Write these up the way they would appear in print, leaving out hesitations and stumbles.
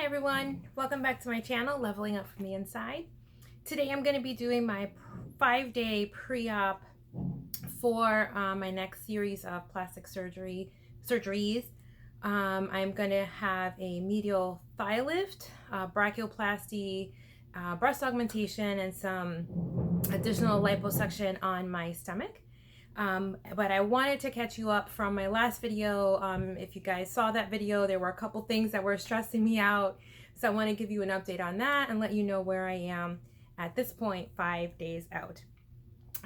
Hi everyone, welcome back to my channel, Leveling Up from the Inside. Today I'm going to be doing my 5-day pre-op for my next series of plastic surgeries. I'm going to have a medial thigh lift, brachioplasty, breast augmentation, and some additional liposuction on my stomach. But I wanted to catch you up from my last video. If you guys saw that video, there were a couple things that were stressing me out. So I want to give you an update on that and let you know where I am at this point, 5 days out.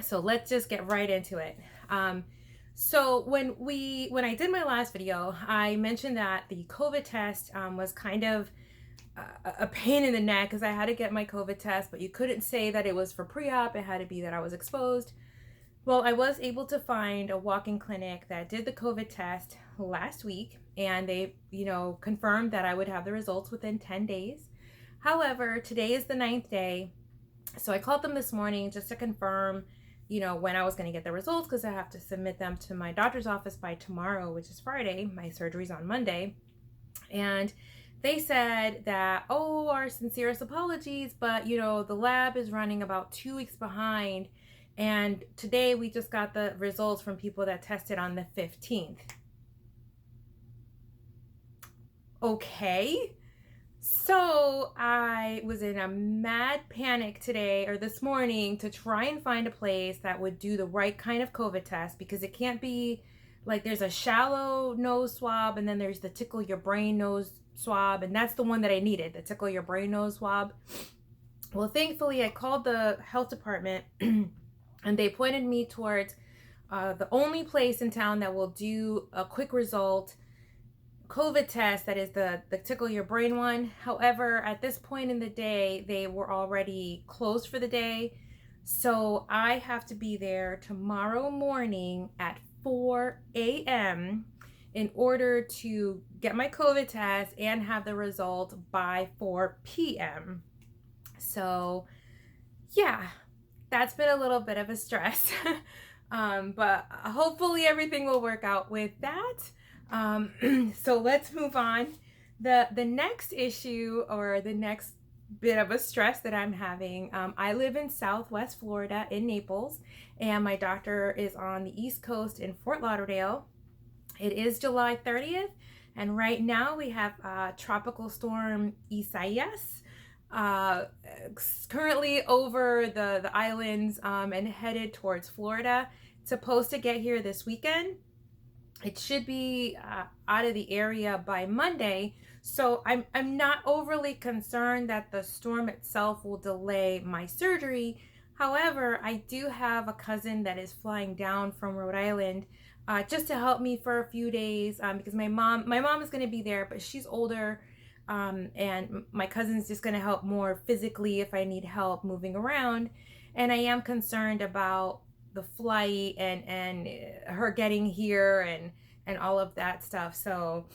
So let's just get right into it. So when I did my last video, I mentioned that the COVID test was kind of a pain in the neck because I had to get my COVID test, but you couldn't say that it was for pre-op. It had to be that I was exposed. Well, I was able to find a walk-in clinic that did the COVID test last week, and they, confirmed that I would have the results within 10 days. However, today is the 9th day, so I called them this morning just to confirm, when I was going to get the results, because I have to submit them to my doctor's office by tomorrow, which is Friday. My surgery's on Monday. And they said that, our sincerest apologies, but, the lab is running about 2 weeks behind. And today we just got the results from people that tested on the 15th. Okay. So I was in a mad panic today or this morning to try and find a place that would do the right kind of COVID test, because it can't be like there's a shallow nose swab and then there's the tickle your brain nose swab. And that's the one that I needed, the tickle your brain nose swab. Well, thankfully I called the health department and they pointed me towards the only place in town that will do a quick result COVID test, that is the tickle your brain one. However, at this point in the day, they were already closed for the day. So I have to be there tomorrow morning at 4 a.m. in order to get my COVID test and have the result by 4 p.m. So yeah, that's been a little bit of a stress, but hopefully everything will work out with that. So let's move on. The next issue, or the next bit of a stress that I'm having, I live in Southwest Florida in Naples, and my doctor is on the East Coast in Fort Lauderdale. It is July 30th, and right now we have Tropical Storm Isaias currently over the islands and headed towards Florida. It's supposed to get here this weekend. It should be out of the area by Monday. So I'm not overly concerned that the storm itself will delay my surgery. However, I do have a cousin that is flying down from Rhode Island just to help me for a few days because my mom is going to be there, but she's older. And my cousin's just going to help more physically if I need help moving around. And I am concerned about the flight and her getting here and all of that stuff. So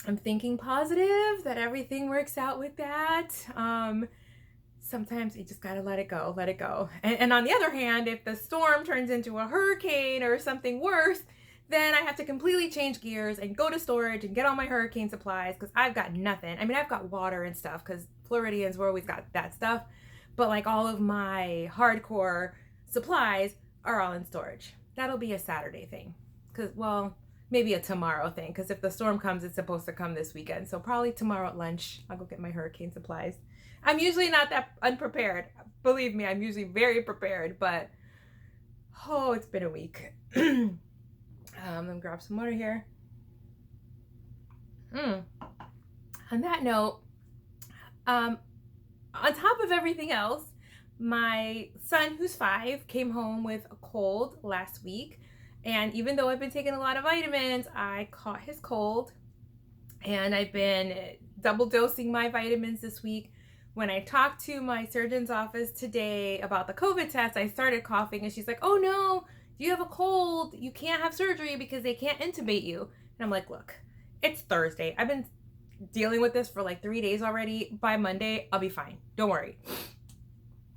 I'm thinking positive that everything works out with that. Sometimes you just got to let it go. And on the other hand, if the storm turns into a hurricane or something worse, then I have to completely change gears and go to storage and get all my hurricane supplies, because I've got nothing. I mean, I've got water and stuff because Floridians were always got that stuff. But like all of my hardcore supplies are all in storage. That'll be a Saturday thing. Maybe a tomorrow thing, because if the storm comes, it's supposed to come this weekend. So probably tomorrow at lunch, I'll go get my hurricane supplies. I'm usually not that unprepared. Believe me, I'm usually very prepared, but it's been a week. Let me grab some water here. On that note, on top of everything else, my son, who's 5, came home with a cold last week. And even though I've been taking a lot of vitamins, I caught his cold. And I've been double dosing my vitamins this week. When I talked to my surgeon's office today about the COVID test, I started coughing, and she's like, "Oh no, you have a cold, you can't have surgery because they can't intubate you." And I'm like, look, it's Thursday. I've been dealing with this for like 3 days already. By Monday, I'll be fine. Don't worry.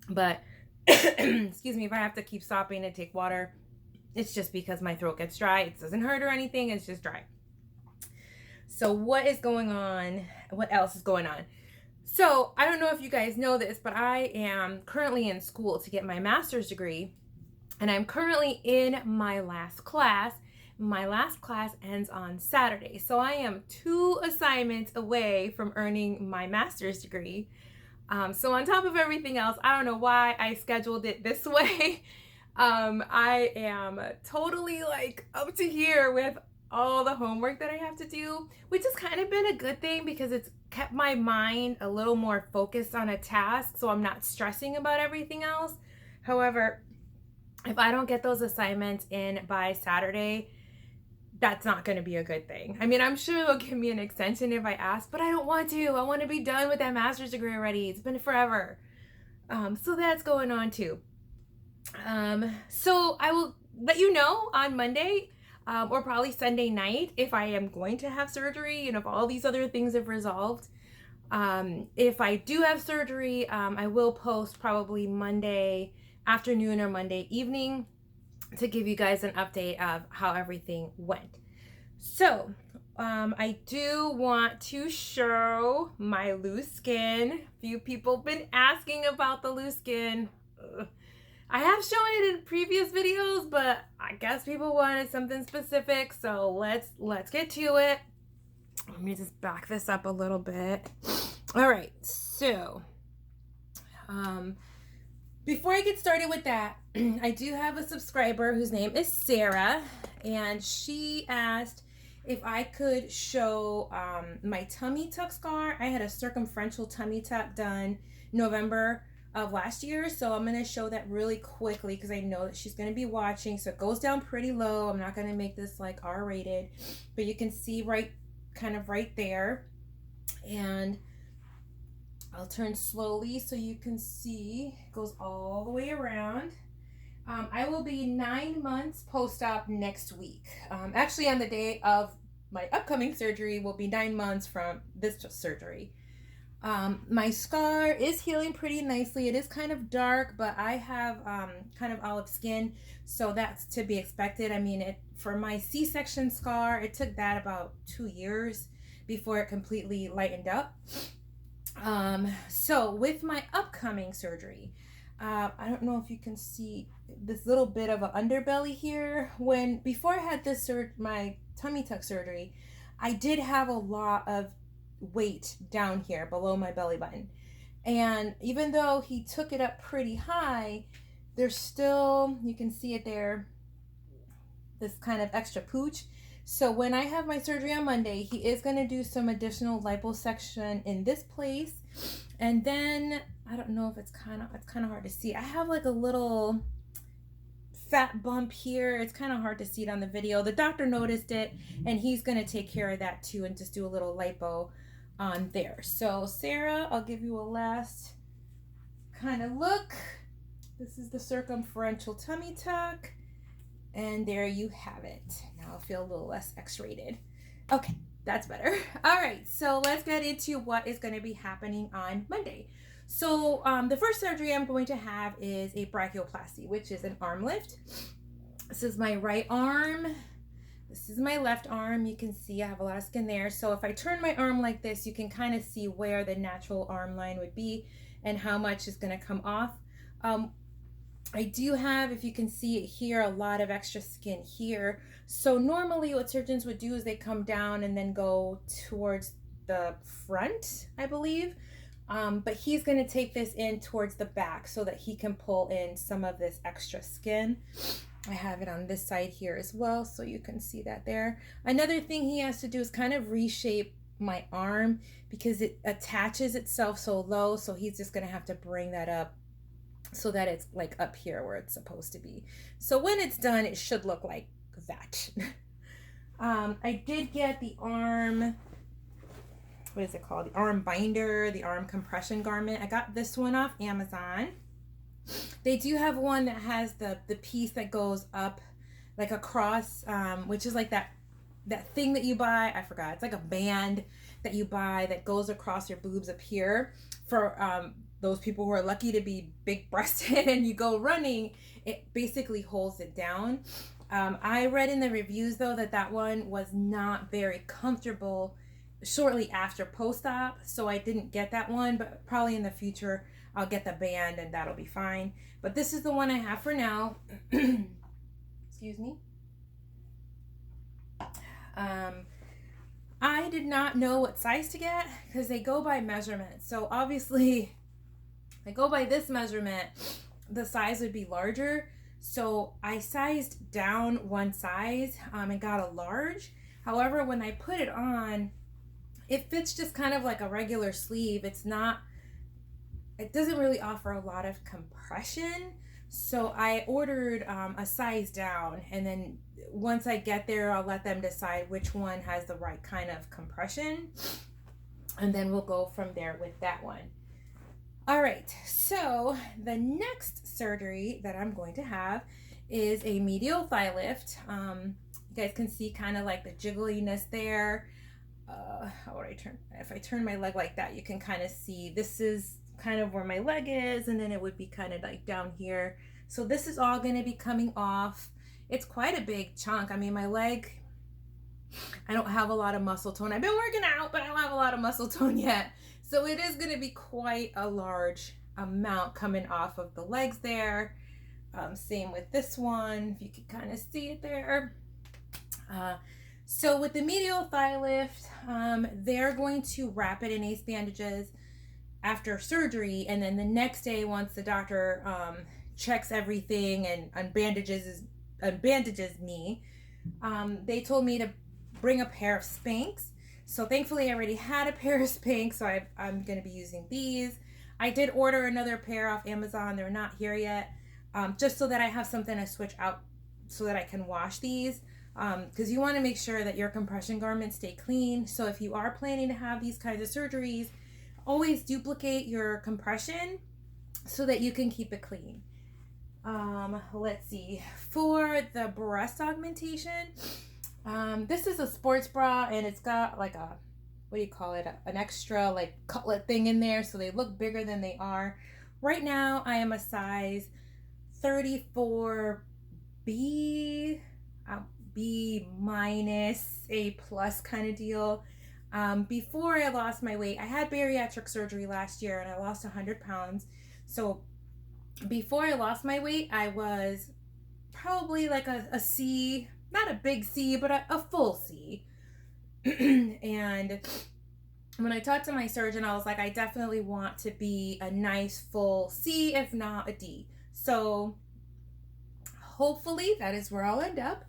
But, excuse me, if I have to keep stopping and take water, it's just because my throat gets dry. It doesn't hurt or anything. It's just dry. So what is going on? What else is going on? So I don't know if you guys know this, but I am currently in school to get my master's degree, and I'm currently in my last class. My last class ends on Saturday, so I am 2 assignments away from earning my master's degree. So on top of everything else, I don't know why I scheduled it this way. I am totally like up to here with all the homework that I have to do, which has kind of been a good thing because it's kept my mind a little more focused on a task, so I'm not stressing about everything else. However, if I don't get those assignments in by Saturday, that's not going to be a good thing. I mean, I'm sure they'll give me an extension if I ask, but I don't want to. I want to be done with that master's degree already. It's been forever. So that's going on too. So I will let you know on Monday or probably Sunday night if I am going to have surgery and if all these other things have resolved. If I do have surgery, I will post probably Monday afternoon or Monday evening to give you guys an update of how everything went. So I do want to show my loose skin. A few people have been asking about the loose skin. I have shown it in previous videos, but I guess people wanted something specific, so let's get to it. Let me just back this up a little bit. All right, so before I get started with that, I do have a subscriber whose name is Sarah, and she asked if I could show my tummy tuck scar. I had a circumferential tummy tuck done November of last year, so I'm going to show that really quickly because I know that she's going to be watching. So it goes down pretty low. I'm not going to make this like R-rated, but you can see kind of right there. And I'll turn slowly so you can see it goes all the way around. I will be 9 months post-op next week. Actually, on the day of my upcoming surgery will be 9 months from this surgery. My scar is healing pretty nicely. It is kind of dark, but I have kind of olive skin, so that's to be expected. I mean, for my C-section scar, it took that about 2 years before it completely lightened up. So with my upcoming surgery, I don't know if you can see this little bit of an underbelly here. Before I had my tummy tuck surgery, I did have a lot of weight down here below my belly button, and even though he took it up pretty high, there's still, you can see it there, this kind of extra pooch. So when I have my surgery on Monday, he is going to do some additional liposuction in this place, and then I don't know if it's kind of hard to see. I have like a little fat bump here. It's kind of hard to see it on the video. The doctor noticed it, and he's going to take care of that too and just do a little lipo on there. So Sarah, I'll give you a last kind of look. This is the circumferential tummy tuck, and there you have it. Now I'll feel a little less X-rated. Okay, that's better. All right, so let's get into what is going to be happening on Monday. So the first surgery I'm going to have is a brachioplasty, which is an arm lift. This is my right arm. This is my left arm. You can see I have a lot of skin there. So if I turn my arm like this, you can kind of see where the natural arm line would be and how much is going to come off. I do have, if you can see it here, a lot of extra skin here. So normally what surgeons would do is they come down and then go towards the front, I believe. But he's going to take this in towards the back so that he can pull in some of this extra skin. I have it on this side here as well, so you can see that there. Another thing he has to do is kind of reshape my arm because it attaches itself so low, so he's just going to have to bring that up so that it's like up here where it's supposed to be. So when it's done, it should look like that. I did get the arm, what is it called? The arm binder, the arm compression garment. I got this one off Amazon. They do have one that has the piece that goes up like across, which is like that thing that you buy. I forgot. It's like a band that you buy that goes across your boobs up here for those people who are lucky to be big breasted and you go running. It basically holds it down. I read in the reviews though that one was not very comfortable shortly after post-op, so I didn't get that one, but probably in the future I'll get the band and that'll be fine. But this is the one I have for now. Excuse me. I did not know what size to get because they go by measurement. So obviously, I go by this measurement, the size would be larger. So I sized down one size and got a large. However, when I put it on, it fits just kind of like a regular sleeve. It doesn't really offer a lot of compression. So I ordered a size down, and then once I get there, I'll let them decide which one has the right kind of compression, and then we'll go from there with that one. All right, so the next surgery that I'm going to have is a medial thigh lift. You guys can see kind of like the jiggliness there. How would I turn? If I turn my leg like that, you can kind of see this is kind of where my leg is, and then it would be kind of like down here. So this is all going to be coming off. It's quite a big chunk. I mean, my leg, I don't have a lot of muscle tone. I've been working out, but I don't have a lot of muscle tone yet. So it is going to be quite a large amount coming off of the legs there. Same with this one, if you can kind of see it there. So with the medial thigh lift, they're going to wrap it in ACE bandages after surgery, and then the next day, once the doctor checks everything and unbandages me, they told me to bring a pair of Spanx. So thankfully I already had a pair of Spanx, so I'm going to be using these. I did order another pair off Amazon. They're not here yet, just so that I have something to switch out so that I can wash these, because you want to make sure that your compression garments stay clean. So if you are planning to have these kinds of surgeries, always duplicate your compression so that you can keep it clean. Let's see. For the breast augmentation, this is a sports bra, and it's got like a, what do you call it? An extra like cutlet thing in there, so they look bigger than they are. Right now, I am a size 34B, B minus, A plus kind of deal. Before I lost my weight, I had bariatric surgery last year and I lost 100 pounds. So before I lost my weight, I was probably like a C, not a big C, but a full C. And when I talked to my surgeon, I was like, I definitely want to be a nice full C, if not a D. So hopefully that is where I'll end up.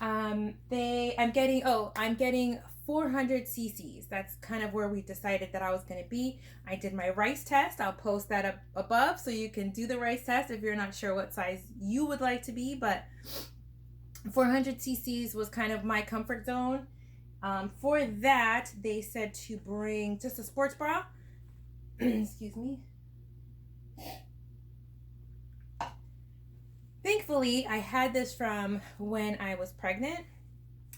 I'm getting 400 cc's. That's kind of where we decided that I was going to be. I did my rice test. I'll post that up above so you can do the rice test if you're not sure what size you would like to be, but 400 cc's was kind of my comfort zone. For that, they said to bring just a sports bra. Excuse me. Thankfully, I had this from when I was pregnant,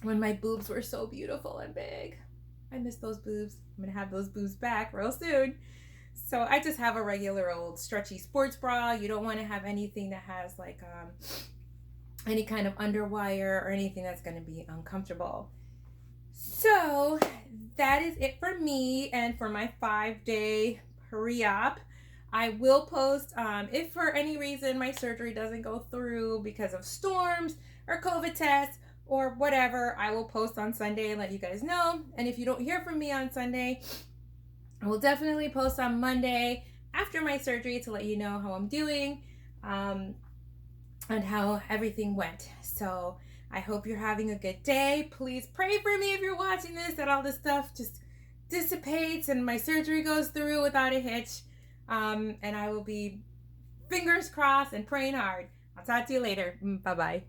when my boobs were so beautiful and big. I miss those boobs. I'm gonna have those boobs back real soon. So I just have a regular old stretchy sports bra. You don't want to have anything that has like any kind of underwire or anything that's going to be uncomfortable. So that is it for me and for my 5-day pre-op. I will post, if for any reason my surgery doesn't go through because of storms or COVID tests or whatever, I will post on Sunday and let you guys know. And if you don't hear from me on Sunday, I will definitely post on Monday after my surgery to let you know how I'm doing and how everything went. So I hope you're having a good day. Please pray for me if you're watching this, that all this stuff just dissipates and my surgery goes through without a hitch. And I will be fingers crossed and praying hard. I'll talk to you later. Bye-bye.